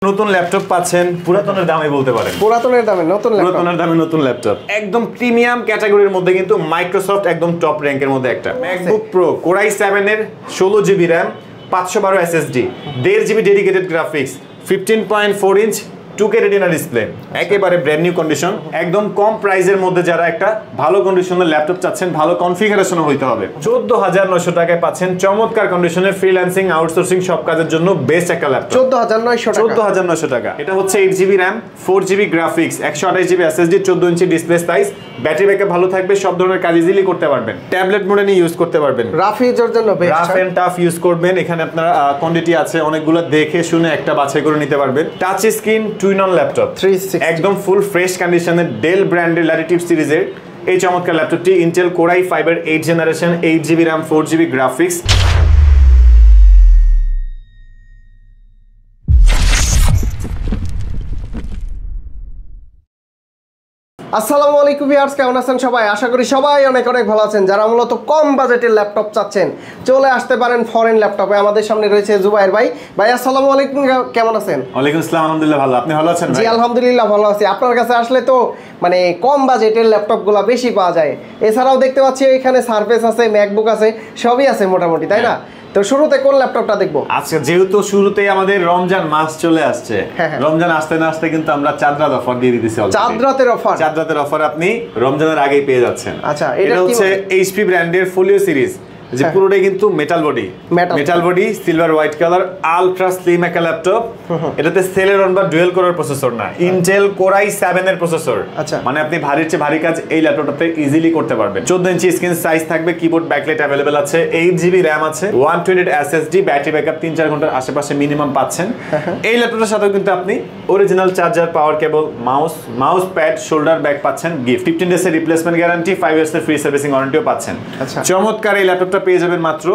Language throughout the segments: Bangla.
নতুন ল্যাপটপ পাচ্ছেন পুরাতনের দামে বলতে পারেন পুরাতনের দামে নতুন ল্যাপটপ একদম প্রিমিয়াম ক্যাটাগরির মধ্যে কিন্তু মাইক্রোসফট একদম টপ র‍্যাঙ্কের মধ্যে একটা ম্যাকবুক প্রো কোর i7 এর 16GB RAM 512 SSD 1.5GB dedicated graphics 15.4 inch 2K retina display একেবারে ব্র্যান্ড নিউ কন্ডিশন একদম কম প্রাইসের মধ্যে যারা একটা ভালো কন্ডিশনের ল্যাপটপ চাচ্ছেন ভালো কনফিগারেশনও হইতে হবে 14900 টাকায় পাচ্ছেন চমৎকার কন্ডিশনের ফ্রিল্যান্সিং আউটসোর্সিং সব কাজের জন্য বেস্ট একটা ল্যাপটপ 14900 টাকা এটা হচ্ছে 8GB RAM 4GB graphics 128GB SSD 14 inch display size battery backup ভালো থাকবে সব ধরনের কাজ ইজিলি করতে পারবেন ট্যাবলেট মোডে নিয়ে ইউজ করতে পারবেন রাফ ইউজের জন্য best rough and tough use করবেন এখানে আপনার কোয়ান্টিটি আছে অনেকগুলো দেখে শুনে একটা বাছাই করে নিতে পারবেন টাচ স্ক্রিন টুইন-অন ল্যাপটপ 360 একদম ফুল ফ্রেশ কন্ডিশনের ডেল ব্র্যান্ডের ল্যাটিটিউড সিরিজের এই চমৎকার ল্যাপটপটি ইন্টেল কোর i5 এর 8 generation 8GB RAM 4GB graphics আসসালামু আলাইকুম ভিউয়ার্স কেমন আছেন সবাই আশা করি সবাই অনেক ভালো আছেন যারা মূলত কম বাজেটের ল্যাপটপ চাচ্ছেন চলে আসতে পারেন ফরেন ল্যাপটপে আমাদের সামনে রয়েছে জুবাইর ভাই আসসালামু আলাইকুম কেমন আছেন ওয়ালাইকুম আসসালাম আলহামদুলিল্লাহ ভালো আপনি ভালো আছেন ভাই জি আলহামদুলিল্লাহ ভালো আছি আপনার কাছে আসলে তো মানে কম বাজেটের ল্যাপটপগুলো বেশি পাওয়া যায় এছাড়াও দেখতে পাচ্ছি এখানে সারফেস আছে ম্যাকবুক আছে সবই আছে মোটামুটি তাই না তো শুরুতে কোন ল্যাপটপটা দেখবো আচ্ছা যেহেতু শুরুতেই আমাদের রমজান মাস চলে আসছে রমজান আসতে না আসতে কিন্তু আমরা চাঁদ রাত অফার দিয়ে দিতেছি চাঁদ রাতের অফার আপনি রমজানের আগেই পেয়ে যাচ্ছেন আচ্ছা এটা হচ্ছে এইচপি ব্র্যান্ডের ফোলিও সিরিজ যে পুরোটাই কিন্তু metal body silver white colour ultra slim একটা ল্যাপটপ এটাতে সেলেরন বা ডুয়েল কোরের প্রসেসর না ইন্টেল কোর i7 এর প্রসেসর মানে আপনি ভারীর চেয়ে ভারী কাজ এই ল্যাপটপটাতে ইজিলি করতে পারবেন 14 ইঞ্চি স্ক্রিন সাইজ থাকবে কিবোর্ড ব্যাকলাইট अवेलेबल আছে 8GB RAM আছে 128 SSD ব্যাটারি ব্যাকআপ 3-4 ঘন্টার আশেপাশে মিনিমাম পাচ্ছেন এই ল্যাপটপটার সাথে কিন্তু আপনি অরিজিনাল চার্জার পাওয়ার কেবল মাউস প্যাড শোল্ডার ব্যাগ পাচ্ছেন গিফট 15 ডেজ এর রিপ্লেসমেন্ট গ্যারান্টি 5 ইয়ার্স এর ফ্রি সার্ভিসিং ওয়ারেন্টিও পাচ্ছেন চমৎকার এই ল্যাপটপটা পেয়ে যাবেন মাত্র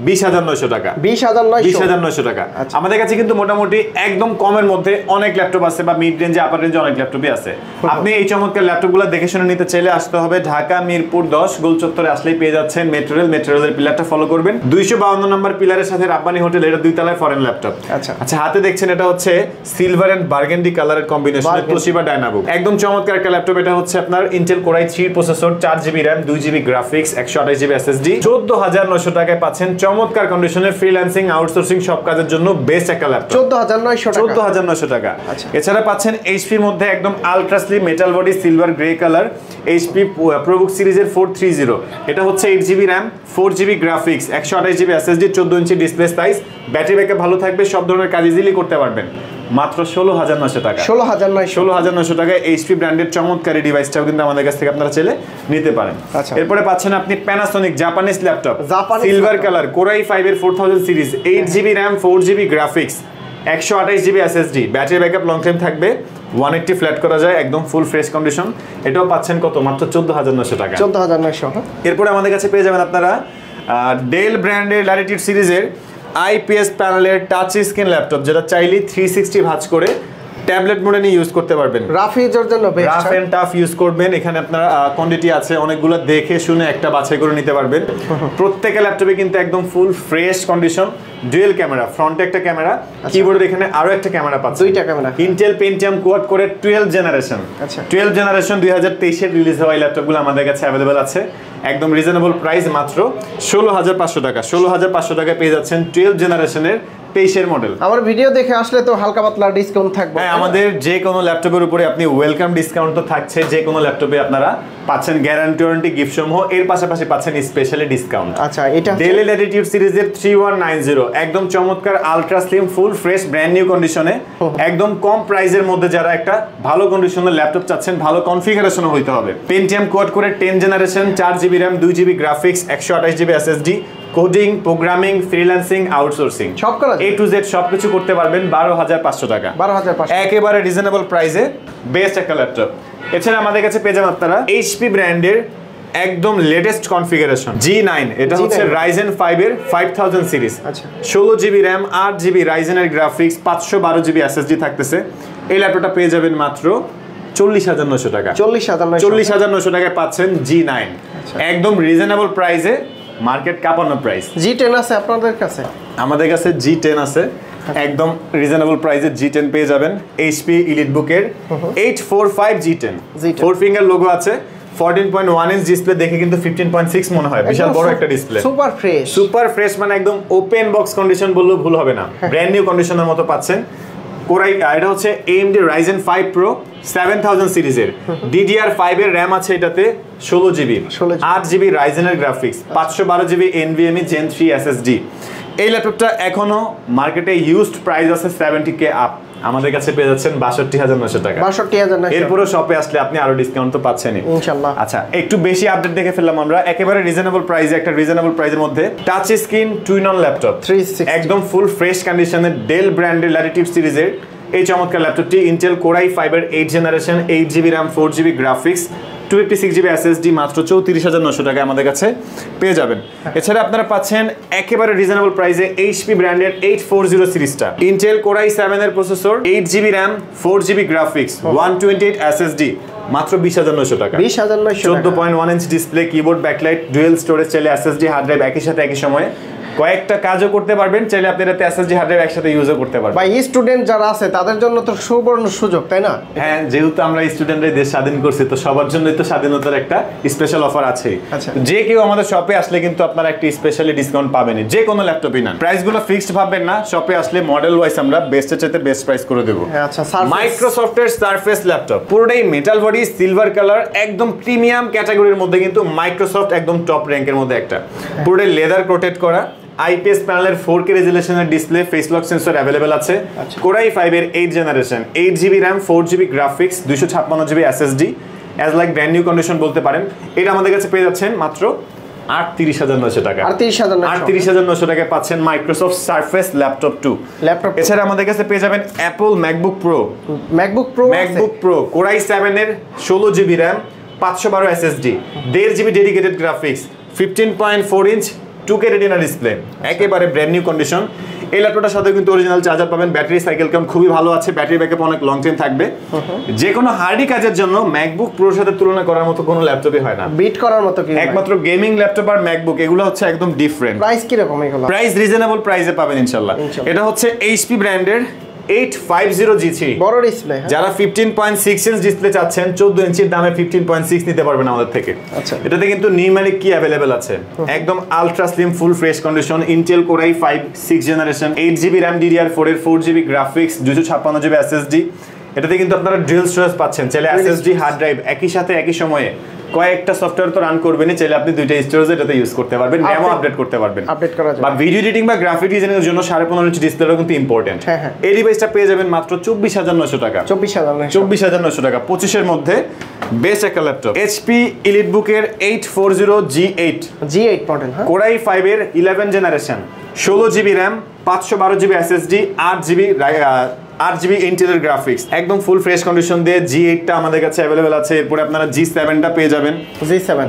20900 টাকা 20900 টাকা আমাদের কাছে কিন্তু মোটামুটি একদম কমের মধ্যে অনেক ল্যাপটপ আছে বা মিড রেঞ্জে আপার রেঞ্জে অনেক ল্যাপটপই আছে আপনি এই চমৎকার ল্যাপটপগুলো দেখে শুনে নিতে চাইলে আসতে হবে ঢাকা মিরপুর 10 গোল চত্বরে আসলেই পেয়ে যাচ্ছেন মেট্রোরেলের পিলারটা ফলো করবেন 252 নম্বর পিলারের সাথে রাব্বানি হোটেল এটা দুই তলায় ফরেন ল্যাপটপ আচ্ছা হাতে দেখছেন এটা হচ্ছে সিলভার এন্ড বার্গেন্ডি কালারের কম্বিনেশনে তোশিবা ডায়নাবুক একদম চমৎকার একটা ল্যাপটপ এটা হচ্ছে আপনার Intel core i3 processor 4GB RAM 2GB graphics 128GB SSD 14900 টাকায় পাচ্ছেন চমৎকার কন্ডিশনের ফ্রিল্যান্সিং আউটসোর্সিং সব কাজের জন্য বেস্ট একটা ল্যাপটপ 14900 টাকা এছাড়া পাচ্ছেন এইচপি এর মধ্যে একদম ultra slim metal body silver grey colour HP ProBook সিরিজের 430 এটা হচ্ছে 8GB RAM 4GB graphics 128GB SSD 14 inch display size battery backup ভালো থাকবে সব ধরনের কাজ ইজিলি করতে পারবেন মাত্র 16900 টাকা 16900 টাকায় এইচপি ব্র্যান্ডের চমৎকার এই ডিভাইসটাও কিন্তু আমাদের কাছ থেকে আপনারা চাইলে নিতে পারেন এরপরে পাচ্ছেন আপনি Panasonic Japanese laptop silver colour core i5 এর 4000 series 8GB RAM 4GB graphics 128GB SSD battery backup long time থাকবে 180 ফ্ল্যাট করা যায় একদম ফুল ফ্রেশ কন্ডিশন এটাও পাচ্ছেন কত মাত্র 14900 টাকা 14900 এরপরে আমাদের কাছে পেয়ে যাবেন আপনারা ডেল ব্র্যান্ডের ল্যাটিটিউড সিরিজের IPS প্যানেলের টাচ স্ক্রিন ল্যাপটপ যেটা চাইলে 360 ভাঁজ করে ট্যাবলেট মোডে নিয়ে ইউজ করতে পারবেন রাফ ইউজের জন্য best rough and tough use করবেন এখানে আপনার কোয়ান্টিটি আছে অনেকগুলো দেখে শুনে একটা বাছাই করে নিতে পারবেন প্রত্যেকটা ল্যাপটপে কিন্তু একদম full fresh condition dual camera ফ্রন্টে একটা ক্যামেরা কিবোর্ডের এখানে আরো একটা ক্যামেরা পাচ্ছেন দুইটা ক্যামেরা ইন্টেল পেন্টিয়াম কোয়াড করে 12 জেনারেশন 2023 এর রিলিজ হওয়া ল্যাপটপগুলো আমাদের কাছে अवेलेबल আছে একদম রিজনেবল প্রাইস মাত্র 16500 টাকা 16500 টাকায় পেয়ে যাচ্ছেন 12 জেনারেশনের 23 এর মডেল আমার ভিডিও দেখে আসলে তো হালকা পাতলা ডিসকাউন্ট থাকবে হ্যাঁ আমাদের যে কোনো ল্যাপটপের উপরে আপনি ওয়েলকাম ডিসকাউন্ট তো থাকছে যে কোনো ল্যাপটপে আপনারা পাচ্ছেন গ্যারান্টি ওয়ারেন্টি গিফট সমূহ এর পাশাপাশি পাচ্ছেন স্পেশালি ডিসকাউন্ট আচ্ছা এটা ডেল ল্যাটিটিউড সিরিজের 3190 একদম চমৎকার ultra slim full fresh brand new কন্ডিশনে একদম কম প্রাইসের মধ্যে যারা একটা ভালো কন্ডিশনের ল্যাপটপ চাচ্ছেন ভালো কনফিগারেশনও হইতে হবে পেন্টিয়াম কোয়াড করে 10 generation 4GB RAM 2GB graphics 128GB SSD coding programming freelancing outsourcing সব করা A to Z সবকিছু করতে পারবেন 12500 টাকা 12500 একেবারে রিজনেবল প্রাইসে বেস্ট একটা ল্যাপটপ এছাড়া আমাদের কাছে পেয়ে যাবেন আপনারা এইচপি ব্র্যান্ডের একদম লেটেস্ট কনফিগারেশন G9 এটা হচ্ছে Ryzen 5 এর 5000 series 16GB RAM 8GB Ryzen এর গ্রাফিক্স 512GB SSD থাকতেছে এই ল্যাপটপটা পেয়ে যাবেন মাত্র 40900 টাকা 40900 টাকায় পাচ্ছেন G9 একদম রিজনেবল প্রাইসে মার্কেট কাঁপানো প্রাইস G10 আছে আপনাদের কাছে আমাদের কাছে G10 আছে একদম রিজনেবল প্রাইসে G10 পেয়ে যাবেন HP EliteBook-এর 845 G10 4 ফিঙ্গার লোগো আছে 14.1 ইঞ্চ ডিসপ্লে দেখে কিন্তু 15.6 মনে হয় বিশাল বড় একটা ডিসপ্লে সুপার ফ্রেশ মানে একদম ওপেন বক্স কন্ডিশন বললেও ভুল হবে না ব্র্যান্ড নিউ কন্ডিশনের মতো পাচ্ছেন কোরাই এটা হচ্ছে AMD Ryzen 5 Pro 7000 সিরিজের DDR5 এর RAM আছে এটাতে 16GB 8GB Ryzen এর graphics 512GB NVMe Gen 3 SSD এই ল্যাপটপটা এখনো মার্কেটে ইউজড প্রাইস আছে 70k আপ আমাদের কাছে পেয়ে যাচ্ছেন 62900 টাকা 62900 এরপরও শপে আসলে আপনি আরো ডিসকাউন্ট তো পাচ্ছেনই ইনশাআল্লাহ আচ্ছা একটু বেশি আপডেট দেখে ফেললাম আমরা একেবারে রিজনেবল প্রাইসে একটা রিজনেবল প্রাইসের মধ্যে touch screen twin on laptop 360 একদম ফুল ফ্রেশ কন্ডিশনের ডেল ব্র্যান্ডের ল্যাটিটিউড সিরিজের এই চমৎকার ল্যাপটপটি ইন্টেল কোর i5 এর 8 generation 8GB RAM 4GB graphics 256GB SSD মাত্র 34900 টাকায় আমাদের কাছে পেয়ে যাবেন এছাড়া আপনারা পাচ্ছেন একেবারে রিজনেবল প্রাইসে HP ব্র্যান্ডের 840 সিরিজটা ইন্টেল কোর i7 এর processor 8GB RAM 4GB graphics 128 SSD মাত্র 20900 টাকা 14.1 inch display keyboard backlight dual storage চাইলে SSD হার্ড ড্রাইভ একই সাথে একই সময়ে কয়েকটা কাজও করতে পারবেন চাইলে আপনি এটাতে SSD হার্ড ড্রাইভ একসাথে ইউজও করতে পারবেন ভাই স্টুডেন্ট যারা আছে তাদের জন্য তো সুবর্ণ সুযোগ তাই না হ্যাঁ যেহেতু আমরা স্টুডেন্টদের দেশ স্বাধীন করছি তো সবার জন্যই তো স্বাধীনতার একটা স্পেশাল অফার আছে যে কেউ আমাদের শপে আসলে কিন্তু আপনারা একটা স্পেশালি ডিসকাউন্ট পাবেন যে কোনো ল্যাপটপই না প্রাইসগুলো ফিক্সড ভাববেন না শপে আসলে মডেল ওয়াইজ আমরা বেস্টের চাইতে বেস্ট প্রাইস করে দেব আচ্ছা মাইক্রোসফটের সারফেস ল্যাপটপ পুরোটাই মেটাল বডি সিলভার কালার একদম প্রিমিয়াম ক্যাটাগরির মধ্যে কিন্তু মাইক্রোসফট একদম টপ র্যাঙ্কের মধ্যে একটা পুরোটাই লেদার কোটেড করা IPS প্যানেলের 4K রেজোলিউশনের display face lock sensor available আছে কোর i5 এর 8 generation 8GB RAM 4GB graphics 256GB SSD as like brand new condition বলতে পারেন এটা আমাদের কাছে পেয়ে যাচ্ছেন মাত্র 38900 টাকা 38900 টাকায় পাচ্ছেন মাইক্রোসফট সারফেস ল্যাপটপ 2 ল্যাপটপ এছাড়া আমাদের কাছে পেয়ে যাবেন Apple MacBook pro core i7 এর 16GB RAM 512 SSD 1.5GB dedicated graphics 15.4 inch 2K retina display একেবারে ব্র্যান্ড নিউ কন্ডিশন এই ল্যাপটপটার সাথে কিন্তু অরিজিনাল চার্জার পাবেন ব্যাটারি সাইকেল কাউন্ট খুবই ভালো আছে ব্যাটারি ব্যাকআপ অনেক লং টাইম থাকবে যে কোনো হার্ডি কাজের জন্য ম্যাকবুক প্রোর সাথে তুলনা করার মতো কোনো ল্যাপটপই হয় না বিট করার মতো কি একমাত্র গেমিং ল্যাপটপ আর ম্যাকবুক এগুলো হচ্ছে একদম ডিফারেন্ট প্রাইস কি রকম এগুলো প্রাইস রিজনেবল প্রাইসে পাবেন ইনশাআল্লাহ এটা হচ্ছে HP ব্র্যান্ডের 850 G3 বড় ডিসপ্লে যারা 15.6 ইঞ্চ ডিসপ্লে চাচ্ছেন 14 ইঞ্চির দামে 15.6 নিতে পারবেন আমাদের থেকে আচ্ছা এটাতে কিন্তু নিউমেরিক কি अवेलेबल আছে একদম ultra slim full fresh condition Intel core i5 6 generation 8GB RAM DDR4 এর 4GB গ্রাফিক্স 256GB SSD এটাতে কিন্তু আপনারা ডুয়াল স্টোরেজ পাচ্ছেন চাইলে SSD হার্ড ড্রাইভ একই সাথে একই সময়ে কয়েকটা সফটওয়্যার তো রান করবেনই চাইলে আপনি দুইটা স্টোরেজ এটাতে ইউজ করতে পারবেন র্যামও আপডেট করতে পারবেন আপডেট করা যাবে বা ভিডিও এডিটিং বা গ্রাফিক ডিজাইনের জন্য 15.5 ইঞ্চি ডিসপ্লেটাও কিন্তু ইম্পর্টেন্ট এই ডিভাইসটা পেয়ে যাবেন মাত্র 24900 টাকা 24900 টাকা 25 এর মধ্যে বেস্ট একটা ল্যাপটপ HP EliteBook এর 840 G8 মডেল কোর i5 এর 11 generation 16GB RAM 512GB SSD 8GB ইন্টেলের গ্রাফিক্স একদম ফুল ফ্রেশ কন্ডিশন দিয়ে G8 টা আমাদের কাছে अवेलेबल আছে এরপর আপনারা G7 টা পেয়ে যাবেন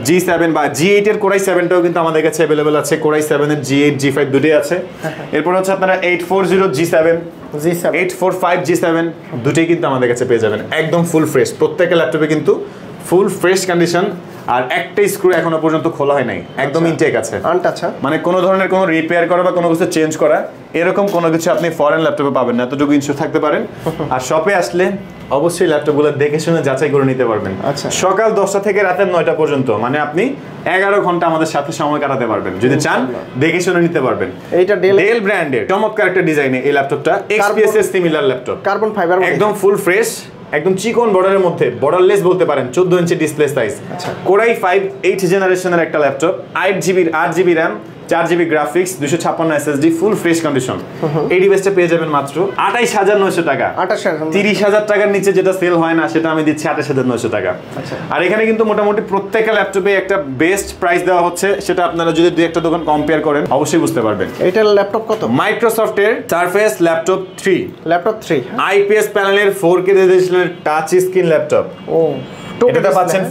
G7 বা G8 এর কোর i7 টাও কিন্তু আমাদের কাছে अवेलेबल আছে কোর i7 এর G8 G5 দুটোই আছে এরপর হচ্ছে আপনারা 840 G7 845 G7 দুটোই কিন্তু আমাদের কাছে পেয়ে যাবেন একদম ফুল ফ্রেশ প্রত্যেকটা ল্যাপটপে কিন্তু ফুল ফ্রেশ কন্ডিশন আর একটা স্ক্রু এখনো পর্যন্ত খোলা হয় নাই একদম ইনটেক আছে মানে কোনো ধরনের কোনো রিপেয়ার করা বা কোনো কিছু চেঞ্জ করা এরকম কোনো কিছু আপনি ফরেন ল্যাপটপে পাবেন না এতটুকু ইনশিওর থাকতে পারেন আর শপে আসলে অবশ্যই ল্যাপটপগুলো দেখে শুনে যাচাই করে নিতে পারবেন সকাল 10টা থেকে রাতের 9টা পর্যন্ত মানে আপনি 11 ঘন্টা আমাদের সাথে সময় কাটাতে পারবেন যদি চান দেখে শুনে নিতে পারবেন এইটা ডেল ব্র্যান্ডের চমৎকার একটা ডিজাইনে এই ল্যাপটপটা XPS এর সিমিলার ল্যাপটপ কার্বন ফাইবার একদম ফুল ফ্রেশ একদম চিকন বর্ডারের মধ্যে বর্ডারলেস বলতে পারেন 14 inch display size core i5 8 জেনারেশনের একটা laptop 8GB RAM 4GB graphics 256 SSD full fresh condition এই ডিভাইসটা পেয়ে যাবেন মাত্র 28900 টাকা 30000 টাকার নিচে যেটা সেল হয় না সেটা আমি দিচ্ছি 28900 টাকা আর এখানে কিন্তু মোটামুটি প্রত্যেকটা ল্যাপটপে একটা বেস্ট প্রাইস দেওয়া হচ্ছে সেটা আপনারা যদি দুই একটা দোকান কম্পেয়ার করেন অবশ্যই বুঝতে পারবেন এটার ল্যাপটপ কত মাইক্রোসফটের সারফেস ল্যাপটপ 3 IPS প্যানেলের 4K রেজোলিউশনের টাচ স্ক্রিন ল্যাপটপ এটাতে পাচ্ছেন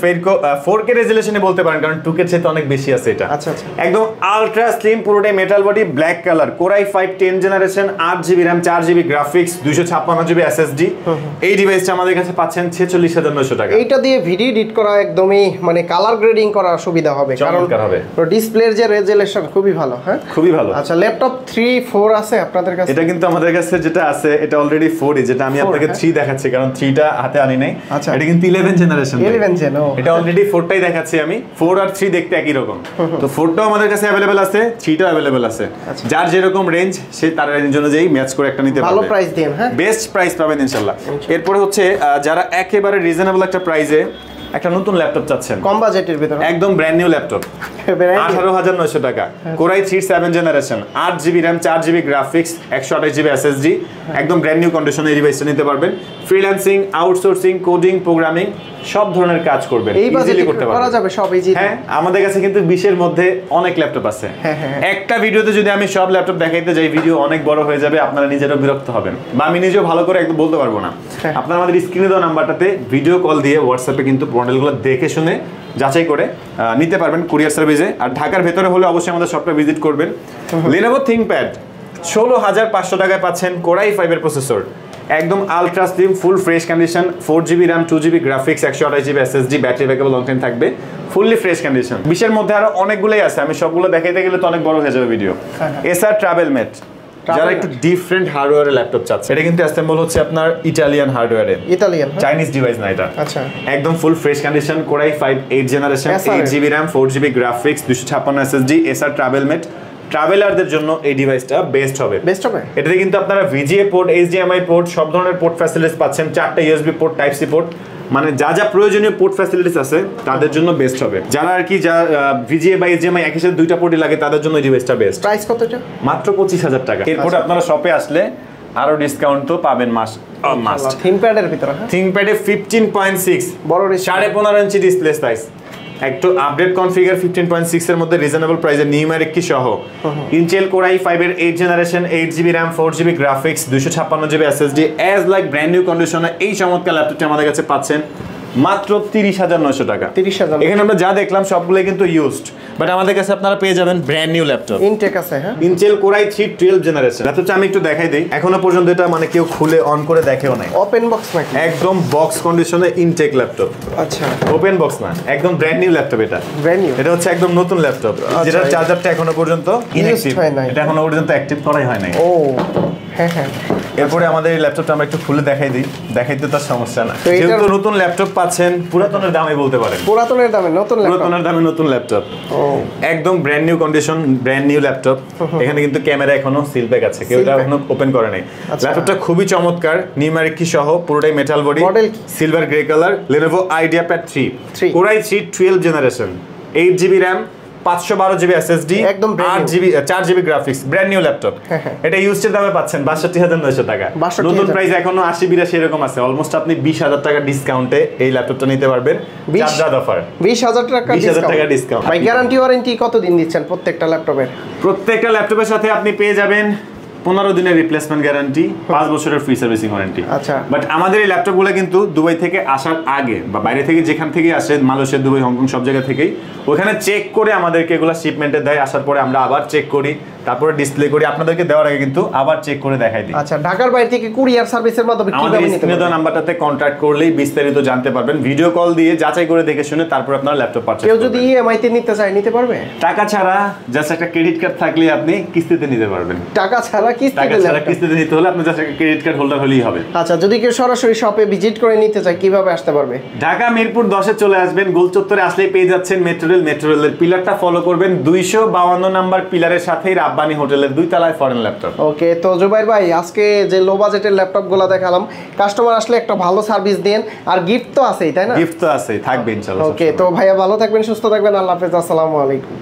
4K রেজোলিউশনে বলতে পারেন, কারণ 2K এর চেয়ে অনেক বেশি আছে এটা। আচ্ছা আচ্ছা, একদম আলট্রা স্লিম, পুরোটাই metal body, black colour, core i 5 10 generation, 8GB RAM, 4GB graphics, 256GB SSD। এই ডিভাইসটা আমাদের কাছে পাচ্ছেন 46,900 টাকা। এইটা দিয়ে ভিডিও এডিট করা একদমই মানে কালার গ্রেডিং করা সুবিধা হবে, কারণ ডিসপ্লের যে রেজোলিউশন খুবই ভালো। হ্যাঁ, খুবই ভালো। আচ্ছা, ল্যাপটপ 3 4 আছে আপনাদের কাছে? এটা কিন্তু আমাদের কাছে যেটা আছে এটা অলরেডি 4 যেটা আমি আপনাকে 3 দেখাচ্ছি, কারণ 3টা হাতে আনি নাই। এটা কিন্তু 11 জেনারেশন। 11 জেন, এটা অলরেডি 4টাই দেখাচ্ছি আমি। 4 আর 3 দেখতে একই রকম, তো 4টাও আমাদের কাছে अवेलेबल আছে, 3টাও अवेलेबल আছে। যার যেরকম রেঞ্জ সে তার রেঞ্জ অনুযায়ী ম্যাচ করে একটা নিতে পারবে। ভালো প্রাইস দেন, হ্যাঁ, বেস্ট প্রাইস পাবেন ইনশাআল্লাহ। এরপরে হচ্ছে যারা একেবারে রিজনেবল একটা প্রাইসে একটা নতুন ল্যাপটপ চাচ্ছেন, কম বাজেটের ভিতরে, একদম ব্র্যান্ড নিউ ল্যাপটপ, 18,900 টাকা, core i 3 7 generation, 8GB RAM, 4GB graphics, 128GB SSD, একদম ব্র্যান্ড নিউ কন্ডিশনে এই ডিভাইসটা নিতে পারবেন। ফ্রিল্যান্সিং, আউটসোর্সিং, কোডিং, প্রোগ্রামিং সব ধরনের কাজ করবেন, ইজিলি করতে পারবেন, করা যাবে সব ইজি। হ্যাঁ, আমাদের কাছে কিন্তু 20 এর মধ্যে অনেক ল্যাপটপ আছে। একটা ভিডিওতে যদি আমি সব ল্যাপটপ দেখাইতে যাই ভিডিও অনেক বড় হয়ে যাবে, আপনারা নিজেরাও বিরক্ত হবেন, বা আমি নিজেও ভালো করে একদম বলতে পারবো না। আপনারা আমাদের স্ক্রিনে দেওয়া নাম্বারটাতে ভিডিও কল দিয়ে হোয়াটসঅ্যাপে কিন্তু মডেলগুলো দেখে শুনে যাচাই করে নিতে পারবেন কুরিয়ার সার্ভিসে। আর ঢাকার ভেতরে হলে অবশ্যই আমাদের শপটা ভিজিট করবেন। Lenovo ThinkPad 16,500 টাকায় পাচ্ছেন কোরাই 5 এর প্রসেসর, একদম ultra slim, full fresh condition, 4GB RAM, 2GB graphics, 128GB SSD, battery backup long time থাকবে, ফুললি ফ্রেশ কন্ডিশন। 20 এর মধ্যে আরো অনেকগুলোই আছে, আমি সবগুলো দেখাইতে গেলে তো অনেক বড় হয়ে যাবে ভিডিও। এসার ট্রাভেলমেট, যারা একটু ডিফারেন্ট হার্ডওয়্যারের ল্যাপটপ চাচ্ছে, এটা কিন্তু অ্যাসেম্বল হচ্ছে আপনার ইটালিয়ান হার্ডওয়্যারে, ইটালিয়ান চাইনিজ ডিভাইস না এটা। আচ্ছা, একদম full fresh condition, core i 5 8 generation, 8GB RAM, 4GB graphics, 256 SSD, এসার ট্রাভেলমেট। ট্রাভেলারদের জন্য এই ডিভাইসটা বেস্ট হবে। এটাতে কিন্তু আপনারা VGA পোর্ট, HDMI পোর্ট, সব ধরনের পোর্ট ফ্যাসিলিটিস পাচ্ছেন, 4টা USB port, type C port, মানে যা যা প্রয়োজনীয় পোর্ট ফ্যাসিলিটিস আছে তাদের জন্য বেস্ট হবে। যারা আর কি যা VGA বা HDMI একই সাথে দুইটা পোর্টই লাগে তাদের জন্য এই ডিভাইসটা বেস্ট। প্রাইস কত এটা? মাত্র 25,000 টাকা। এরপর আপনারা শপে আসলে আরো ডিসকাউন্ট তো পাবেন মাস্ট। থিংকপ্যাডের ভিতরে, থিংকপ্যাডে 15.6 বড় 15.5 ইঞ্চি ডিসপ্লে সাইজ, একটু আপডেট কনফিগার, 15.6 এর মধ্যে রিজনেবল প্রাইসে নিউমেরিক কি সহ, ইন্টেল কোরাই 5 এর 8 generation, 8GB RAM, 4GB graphics, 256GB SSD, as like brand new কন্ডিশনে এই চমৎকার ল্যাপটপটি আমাদের কাছে পাচ্ছেন মাত্র 30,900 টাকা। 30,000। এখানে আমরা যা দেখলাম সবগুলোই কিন্তু ইউজড, বাট আমাদের কাছে আপনারা পেয়ে যাবেন ব্র্যান্ড নিউ ল্যাপটপ। ইনটেক আছে, হ্যাঁ, ইন্টেল কোরাই 3 12 জেনারেশন। ল্যাপটপটা আমি একটু দেখাই দেই, এখনো পর্যন্ত এটা মানে কেউ খুলে অন করে দেখেও নাই, ওপেন বক্স নাকি, একদম বক্স কন্ডিশনে ইনটেক ল্যাপটপ। আচ্ছা, ওপেন বক্স না, একদম ব্র্যান্ড নিউ ল্যাপটপ। এটা ব্র্যান্ড নিউ, এটা হচ্ছে একদম নতুন ল্যাপটপ, যেটা চার্জারটা এখনো পর্যন্ত ইনঅ্যাক্টিভ, এটা এখনো পর্যন্ত অ্যাক্টিভ করাই হয় নাই। ও হ্যাঁ হ্যাঁ। এরপরে আমাদের এই ল্যাপটপটা আমরা একটু খুলে দেখাই দিই, দেখাইতে তো সমস্যা না, যেহেতু নতুন ল্যাপটপ পাচ্ছেন, পুরাতনের দামে বলতে পারেন, পুরাতনের দামে নতুন ল্যাপটপ, পুরাতনের দামে নতুন ল্যাপটপ, একদম brand new condition, brand new laptop. এখানে কিন্তু ক্যামেরা এখনো সিল প্যাক আছে, কেউ এটা এখনো ওপেন করে নাই। ল্যাপটপটা খুবই চমৎকার, নিউমেরিক কি সহ, পুরোটাই metal body, model silver grey colour, Lenovo IdeaPad 3 core i 3 12 generation, 8GB RAM, 512GB SSD, একদম 4GB graphics, brand new laptop. এটা ইউজড দামে পাচ্ছেন 62,900 টাকা। নতুন প্রাইস এখনো 80-82 এরকম আছে, অলমোস্ট আপনি 20,000 টাকা ডিসকাউন্টে এই ল্যাপটপটা নিতে পারবেন। চার্জার অফার 20,000 টাকা ডিসকাউন্ট। ভাই গ্যারান্টি ওয়ারেন্টি কতদিন দিচ্ছেন প্রত্যেকটা ল্যাপটপের? প্রত্যেকটা ল্যাপটপের সাথে আপনি পেয়ে যাবেন 15 দিনের রিপ্লেসমেন্ট গ্যারান্টি, 5 বছরের ফ্রি সার্ভিসিং ওয়ারেন্টি। আচ্ছা, বাট আমাদের এই ল্যাপটপগুলো কিন্তু দুবাই থেকে আসার আগে বা বাইরে থেকে যেখান থেকে আসে, মালয়েশিয়া, দুবাই, হংকং সব জায়গা থেকেই ওখানে চেক করে আমাদেরকে এগুলো শিপমেন্টে দেয়, আসার পরে আমরা আবার চেক করি, তারপরে ডিসপ্লে করি, আপনাদেরকে দেওয়ার আগে কিন্তু আবার চেক করে দেখাই দিই। আচ্ছা, ঢাকার বাইরে থেকে কুরিয়ার সার্ভিসের মাধ্যমে কিভাবে নিতে পারবেন? আমাদের নাম্বারটাতে কন্টাক্ট করলেই বিস্তারিত জানতে পারবেন, ভিডিও কল দিয়ে যাচাই করে দেখে শুনে তারপর আপনারা ল্যাপটপ পারচেজ করবেন। কেউ যদি ইএমআই তে নিতে চায় নিতে পারবে? টাকা ছাড়া, জাস্ট একটা ক্রেডিট কার্ড থাকলে আপনি কিস্তিতে নিতে পারবেন। টাকা ছাড়া কিস্তিতে নিতে হলে আপনি জাস্ট একটা ক্রেডিট কার্ড হোল্ডার হলেই হবে। আচ্ছা, যদি কেউ সরাসরি শপে ভিজিট করে নিতে চায় কিভাবে আসতে পারবে? ঢাকা মিরপুর 10-এ চলে আসবেন, গোল চত্বরে আসলেই পেয়ে যাচ্ছেন মেট্রো রেলের পিলারটা ফলো করবেন, 252 নাম্বার পিলারের সাথেই রাব্বানি হোটেলের 2 তলায় ফরেন ল্যাপটপ। ওকে, তো জুবাইর ভাই আজকে যে লো বাজেটের ল্যাপটপগুলো দেখালাম, কাস্টমার আসলে একটা ভালো সার্ভিস দেন, আর গিফট তো আছেই, তাই না? গিফট তো আছেই, থাকবে ইনশাআল্লাহ। ওকে, তো ভাইয়া ভালো থাকবেন, সুস্থ থাকবেন, আল্লাহ হাফেজ, আসসালামু আলাইকুম।